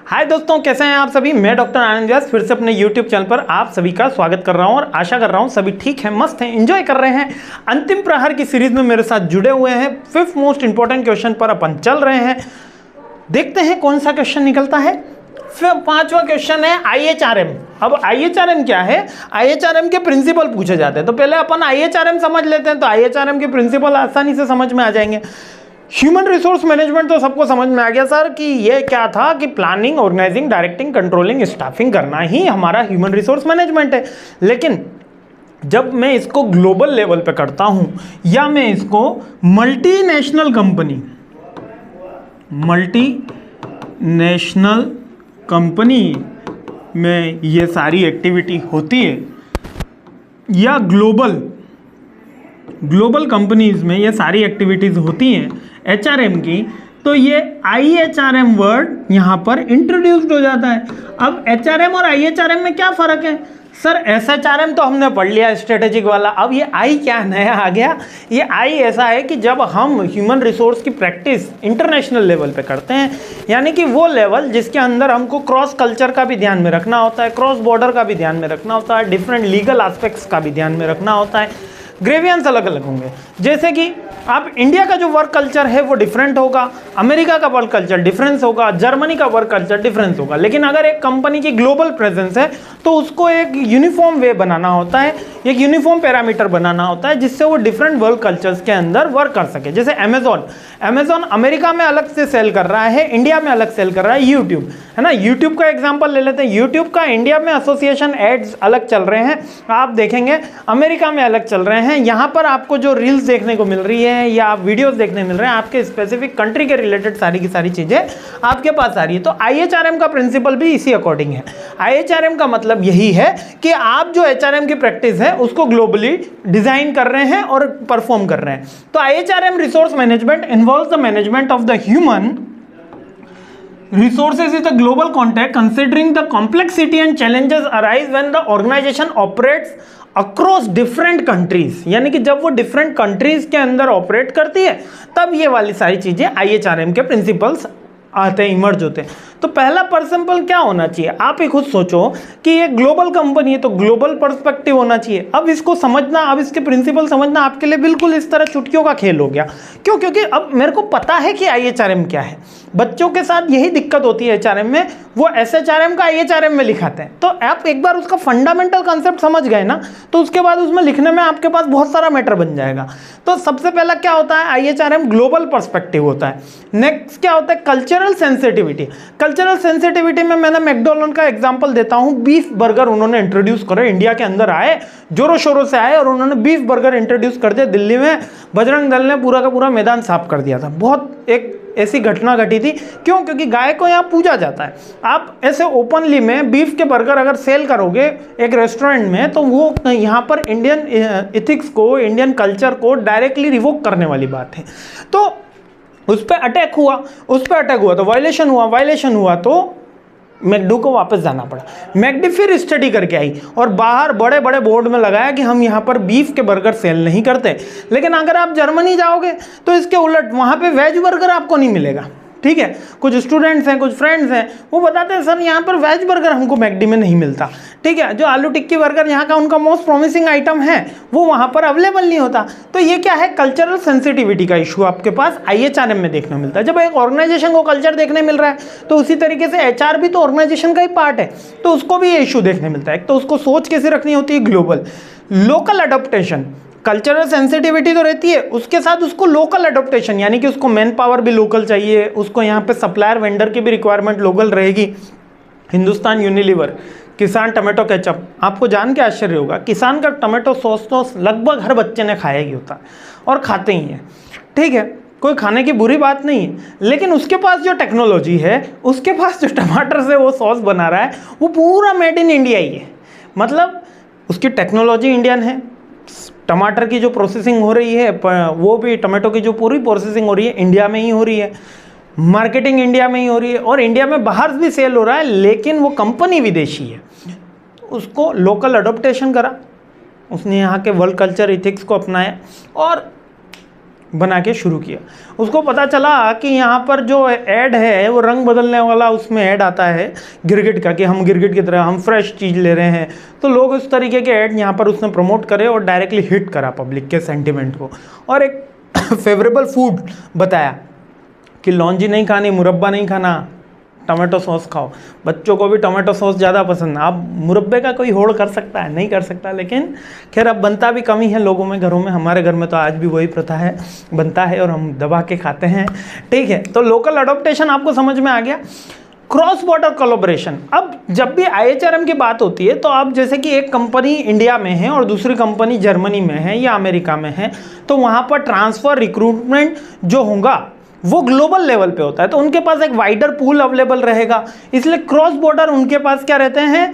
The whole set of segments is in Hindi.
हाय दोस्तों, कैसे हैं आप सभी। मैं डॉक्टर आनंद व्यास फिर से अपने YouTube चैनल पर आप सभी का स्वागत कर रहा हूं और आशा कर रहा हूं सभी ठीक हैं, मस्त हैं, एंजॉय कर रहे हैं। अंतिम प्रहर की सीरीज में मेरे साथ जुड़े हुए हैं। 5th मोस्ट इंपॉर्टेंट क्वेश्चन पर अपन चल रहे हैं। देखते हैं कौन सा क्वेश्चन निकलता है। फिर 5वां क्वेश्चन है IHRM। अब IHRM क्या है? IHRM के प्रिंसिपल पूछे जाते हैं, तो पहले अपन IHRM समझ लेते हैं। तो IHRM के प्रिंसिपल आसानी से समझ में आ जाएंगे। ह्यूमन रिसोर्स मैनेजमेंट तो सबको समझ में आ गया सर कि ये क्या था कि planning, organising, directing, controlling, staffing करना ही हमारा ह्यूमन रिसोर्स मैनेजमेंट है। लेकिन जब मैं इसको ग्लोबल लेवल पे करता हूं या मैं इसको मल्टीनेशनल कंपनी में ये सारी एक्टिविटी होती है या ग्लोबल कंपनीज में ये सारी एक्टिविटीज़ होती हैं HRM की, तो ये IHRM वर्ड यहाँ पर इंट्रोड्यूस्ड हो जाता है। अब HRM और IHRM में क्या फ़र्क है सर? SHRM तो हमने पढ़ लिया स्ट्रेटेजिक वाला। अब ये I क्या नया आ गया? ये I ऐसा है कि जब हम ह्यूमन रिसोर्स की प्रैक्टिस इंटरनेशनल लेवल पे करते हैं, यानी कि वो लेवल जिसके अंदर हमको क्रॉस कल्चर का भी ध्यान में रखना होता है, क्रॉस बॉर्डर का भी ध्यान में रखना होता है, डिफरेंट लीगल एस्पेक्ट्स का भी ध्यान में रखना होता है। ग्रेवियंस अलग अलग होंगे। जैसे कि आप इंडिया का जो वर्क कल्चर है वो डिफरेंट होगा, अमेरिका का वर्क कल्चर डिफरेंस होगा, जर्मनी का वर्क कल्चर डिफरेंस होगा। लेकिन अगर एक कंपनी की ग्लोबल प्रेजेंस है तो उसको एक यूनिफॉर्म वे बनाना होता है, एक यूनिफॉर्म पैरामीटर बनाना होता है जिससे वो डिफरेंट वर्क कल्चर्स के अंदर वर्क कर सके। जैसे अमेजॉन अमेरिका में अलग से सेल कर रहा है, इंडिया में अलग सेल कर रहा है। यूट्यूब है ना, यूट्यूब का एग्जाम्पल ले लेते हैं। यूट्यूब का इंडिया में एसोसिएशन एड्स अलग चल रहे हैं, आप देखेंगे अमेरिका में अलग चल रहे हैं। यहाँ पर आपको जो रील्स देखने को मिल रही है या आप वीडियोस देखने मिल रहे हैं, आपके स्पेसिफिक कंट्री के रिलेटेड सारी की सारी चीजें आपके पास आ रही है। तो IHRM का प्रिंसिपल भी इसी अकॉर्डिंग है। IHRM का मतलब यही है कि आप जो HRM की प्रैक्टिस है उसको ग्लोबली डिजाइन कर रहे हैं और परफॉर्म कर रहे हैं। तो IHRM resource management involves the management of the human resources in the global context, considering the complexity and challenges arise when the organization operates across different countries। यानी कि जब वो different countries के अंदर ऑपरेट करती है तब ये वाली सारी चीजें IHRM के प्रिंसिपल्स आते हैं, इमर्ज होते हैं। तो पहला प्रिंसिपल क्या होना चाहिए? आप ही खुद सोचो कि ये ग्लोबल कंपनी है तो ग्लोबल पर्सपेक्टिव होना चाहिए। अब इसको समझना, अब इसके प्रिंसिपल समझना आपके लिए बिल्कुल इस तरह चुटकियों का खेल हो गया। क्यों? क्योंकि अब मेरे को पता है कि IHRM क्या है। बच्चों के साथ यही दिक्कत होती है HRM में, वो SHRM का IHRM में लिखाते हैं। तो आप एक बार उसका फंडामेंटल कंसेप्ट समझ गए ना, तो उसके बाद उसमें लिखने में आपके पास बहुत सारा मैटर बन जाएगा। तो सबसे पहला क्या होता है? IHRM ग्लोबल पर्सपेक्टिव होता है। नेक्स्ट क्या होता है? Cultural sensitivity. कल्चरल सेंसिटिविटी में मैंने मैकडोनल्ड का एग्जांपल देता हूं। बीफ बर्गर उन्होंने इंट्रोड्यूस करे, इंडिया के अंदर आए, जोरों शोरों से आए और उन्होंने बीफ बर्गर इंट्रोड्यूस कर दिया। दिल्ली में बजरंग दल ने पूरा का पूरा मैदान साफ कर दिया था। बहुत एक ऐसी घटना घटी थी। क्यों? क्योंकि गाय को यहाँ पूजा जाता है। आप ऐसे ओपनली में बीफ के बर्गर अगर सेल करोगे एक रेस्टोरेंट में, तो वो यहाँ पर इंडियन एथिक्स को, इंडियन कल्चर को डायरेक्टली रिवोक करने वाली बात है। तो उस पर अटैक हुआ तो वायलेशन हुआ तो मैकडो को वापस जाना पड़ा। मैकडी फिर स्टडी करके आई और बाहर बड़े बड़े बोर्ड में लगाया कि हम यहाँ पर बीफ के बर्गर सेल नहीं करते। लेकिन अगर आप जर्मनी जाओगे तो इसके उलट वहाँ पे वेज बर्गर आपको नहीं मिलेगा। ठीक है, कुछ स्टूडेंट्स हैं, कुछ फ्रेंड्स हैं, वो बताते हैं सर यहाँ पर वेज बर्गर हमको मैकडी में नहीं मिलता। ठीक है, जो आलू टिक्की बर्गर यहाँ का उनका मोस्ट प्रॉमिसिंग आइटम है वो वहाँ पर अवेलेबल नहीं होता। तो ये क्या है? कल्चरल सेंसिटिविटी का इशू आपके पास IHRM में देखने मिलता है। जब एक ऑर्गेनाइजेशन को कल्चर देखने मिल रहा है तो उसी तरीके से HR भी तो ऑर्गेनाइजेशन का ही पार्ट है, तो उसको भी ये इशू देखने मिलता है। तो उसको सोच कैसे रखनी होती है? Global. Local adoption, cultural sensitivity तो रहती है, उसके साथ उसको लोकल अडोप्टेशन, यानी कि उसको मैन पावर भी लोकल चाहिए, उसको यहाँ पे सप्लायर वेंडर की भी रिक्वायरमेंट लोकल रहेगी। हिंदुस्तान यूनिलीवर, किसान टमाटो केचप, आपको जान के आश्चर्य होगा किसान का टमाटो सॉस तो लगभग हर बच्चे ने खाया ही होता है और खाते ही हैं। ठीक है, कोई खाने की बुरी बात नहीं है, लेकिन उसके पास जो टेक्नोलॉजी है, उसके पास जो टमाटर से वो सॉस बना रहा है वो पूरा मेड इन इंडिया ही है। मतलब उसकी टेक्नोलॉजी इंडियन है, टमाटर की जो प्रोसेसिंग हो रही है वो भी, टमाटो की जो पूरी प्रोसेसिंग हो रही है इंडिया में ही हो रही है, मार्केटिंग इंडिया में ही हो रही है और इंडिया में बाहर भी सेल हो रहा है। लेकिन वो कंपनी विदेशी है, उसको लोकल अडोप्टेशन करा, उसने यहाँ के वर्ल्ड कल्चर इथिक्स को अपनाया और बना के शुरू किया। उसको पता चला कि यहाँ पर जो ऐड है वो रंग बदलने वाला उसमें ऐड आता है गिरगिट का, कि हम गिरगिट की तरह हम फ्रेश चीज़ ले रहे हैं। तो लोग उस तरीके के ऐड यहाँ पर उसने प्रमोट करे और डायरेक्टली हिट करा पब्लिक के सेंटिमेंट को, और एक फेवरेबल फूड बताया कि लौंजी नहीं खानी, मुरब्बा नहीं खाना, टमाटो सॉस खाओ। बच्चों को भी टमाटो सॉस ज़्यादा पसंद है। अब मुरब्बे का कोई होड़ कर सकता है? नहीं कर सकता, लेकिन खैर अब बनता भी कमी है लोगों में, घरों में। हमारे घर में तो आज भी वही प्रथा है, बनता है और हम दबा के खाते हैं, ठीक है। तो लोकल अडोप्टेशन आपको समझ में आ गया। क्रॉस बॉर्डर कोलैबोरेशन, अब जब भी IHRM की बात होती है तो अब जैसे कि एक कंपनी इंडिया में है और दूसरी कंपनी जर्मनी में है या अमेरिका में है, तो वहाँ पर ट्रांसफ़र रिक्रूटमेंट जो होगा वो ग्लोबल लेवल पे होता है, तो उनके पास एक वाइडर पूल अवेलेबल रहेगा। इसलिए क्रॉस बॉर्डर उनके पास क्या रहते हैं,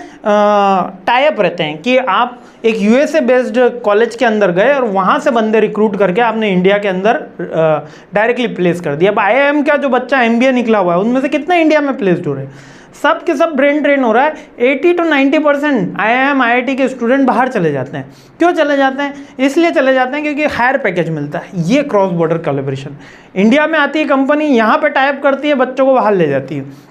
टाई अप रहते हैं कि आप एक USA बेस्ड कॉलेज के अंदर गए और वहाँ से बंदे रिक्रूट करके आपने इंडिया के अंदर डायरेक्टली प्लेस कर दिया। अब IIM का जो बच्चा MBA निकला हुआ है उनमें से कितने इंडिया में प्लेस्ड हो रहे हैं? सब के सब ब्रेन ड्रेन हो रहा है। 80 to 90% IIM IIT के स्टूडेंट बाहर चले जाते हैं। क्यों चले जाते हैं? इसलिए चले जाते हैं क्योंकि हायर पैकेज मिलता है। ये क्रॉस बॉर्डर कोलैबोरेशन, इंडिया में आती है कंपनी, यहाँ पे टाइप करती है, बच्चों को बाहर ले जाती है।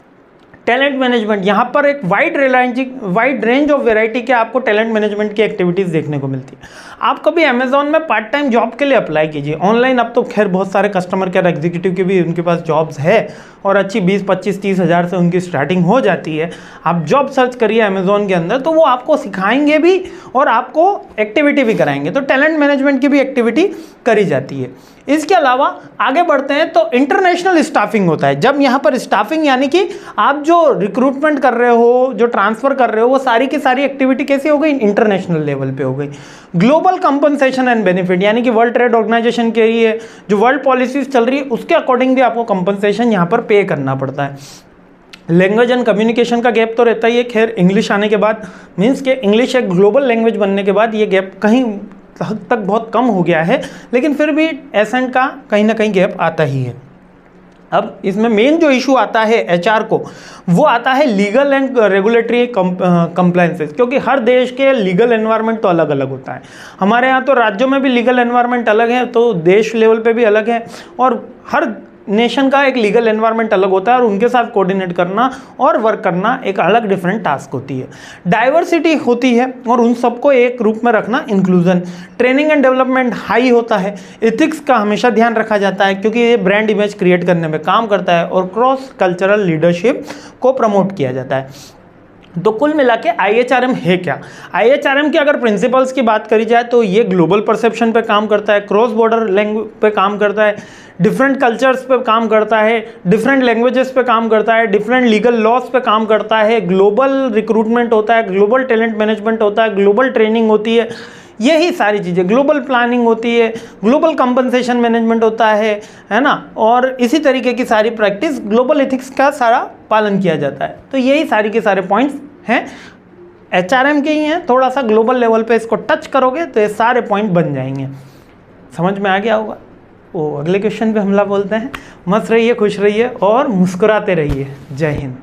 टैलेंट मैनेजमेंट, यहाँ पर एक वाइड रेंज ऑफ वेराइटी के आपको टैलेंट मैनेजमेंट की एक्टिविटीज़ देखने को मिलती है। आप कभी अमेजोन में पार्ट टाइम जॉब के लिए अप्लाई कीजिए ऑनलाइन। अब तो खैर बहुत सारे कस्टमर केयर एग्जीक्यूटिव के भी उनके पास जॉब्स है और अच्छी 20, 25, 30 हज़ार से उनकी स्टार्टिंग हो जाती है। आप जॉब सर्च करिए अमेजोन के अंदर, तो वो आपको सिखाएंगे भी और आपको एक्टिविटी भी कराएंगे। तो टैलेंट मैनेजमेंट की भी एक्टिविटी करी जाती है। इसके अलावा आगे बढ़ते हैं तो इंटरनेशनल स्टाफिंग होता है। जब यहाँ पर स्टाफिंग यानी कि आप जो रिक्रूटमेंट कर रहे हो, जो ट्रांसफ़र कर रहे हो, वो सारी की सारी एक्टिविटी कैसी हो गई? इंटरनेशनल लेवल पे हो गई। ग्लोबल कंपनसेशन एंड बेनिफिट, यानी कि वर्ल्ड ट्रेड ऑर्गेनाइजेशन के लिए जो वर्ल्ड पॉलिसीज चल रही है उसके अकॉर्डिंग भी आपको कंपनसेशन यहाँ पर पे करना पड़ता है। लैंग्वेज एंड कम्युनिकेशन का गैप तो रहता ही है। खैर इंग्लिश आने के बाद, मीन्स के इंग्लिश एक ग्लोबल लैंग्वेज बनने के बाद ये गैप कहीं हद तक बहुत कम हो गया है, लेकिन फिर भी एसेंट का कहीं ना कहीं गैप आता ही है। अब इसमें मेन जो इशू आता है HR को, वो आता है लीगल एंड रेगुलेटरी कंप्लायंसेस, क्योंकि हर देश के लीगल एनवायरनमेंट तो अलग अलग होता है। हमारे यहाँ तो राज्यों में भी लीगल एनवायरनमेंट अलग है, तो देश लेवल पे भी अलग है, और हर नेशन का एक लीगल एनवायरनमेंट अलग होता है और उनके साथ कोऑर्डिनेट करना और वर्क करना एक अलग डिफरेंट टास्क होती है। डाइवर्सिटी होती है और उन सबको एक रूप में रखना inclusion. Training and development high होता है। एथिक्स का हमेशा ध्यान रखा जाता है क्योंकि ये ब्रांड इमेज क्रिएट करने में काम करता है, और क्रॉस कल्चरल लीडरशिप को प्रमोट किया जाता है। तो कुल मिला के IHRM है क्या? IHRM की अगर प्रिंसिपल्स की बात करी जाए तो ये ग्लोबल परसेप्शन पे काम करता है, क्रॉस बॉर्डर लैंग्वेज पे काम करता है, डिफरेंट कल्चर्स पे काम करता है, डिफरेंट लैंग्वेजेस पे काम करता है, डिफरेंट लीगल लॉज पे काम करता है, ग्लोबल रिक्रूटमेंट होता है, ग्लोबल टैलेंट मैनेजमेंट होता है, ग्लोबल ट्रेनिंग होती है, यही सारी चीज़ें, ग्लोबल प्लानिंग होती है, ग्लोबल कंपनसेशन मैनेजमेंट होता है ना, और इसी तरीके की सारी प्रैक्टिस, ग्लोबल एथिक्स का सारा पालन किया जाता है। तो यही सारी के सारे पॉइंट्स हैं, HRM के ही हैं। थोड़ा सा ग्लोबल लेवल पे इसको टच करोगे तो ये सारे पॉइंट बन जाएंगे। समझ में आ गया होगा? वो अगले क्वेश्चन पे हमला बोलते हैं। मस्त रहिए, खुश रहिए और मुस्कुराते रहिए। जय हिंद।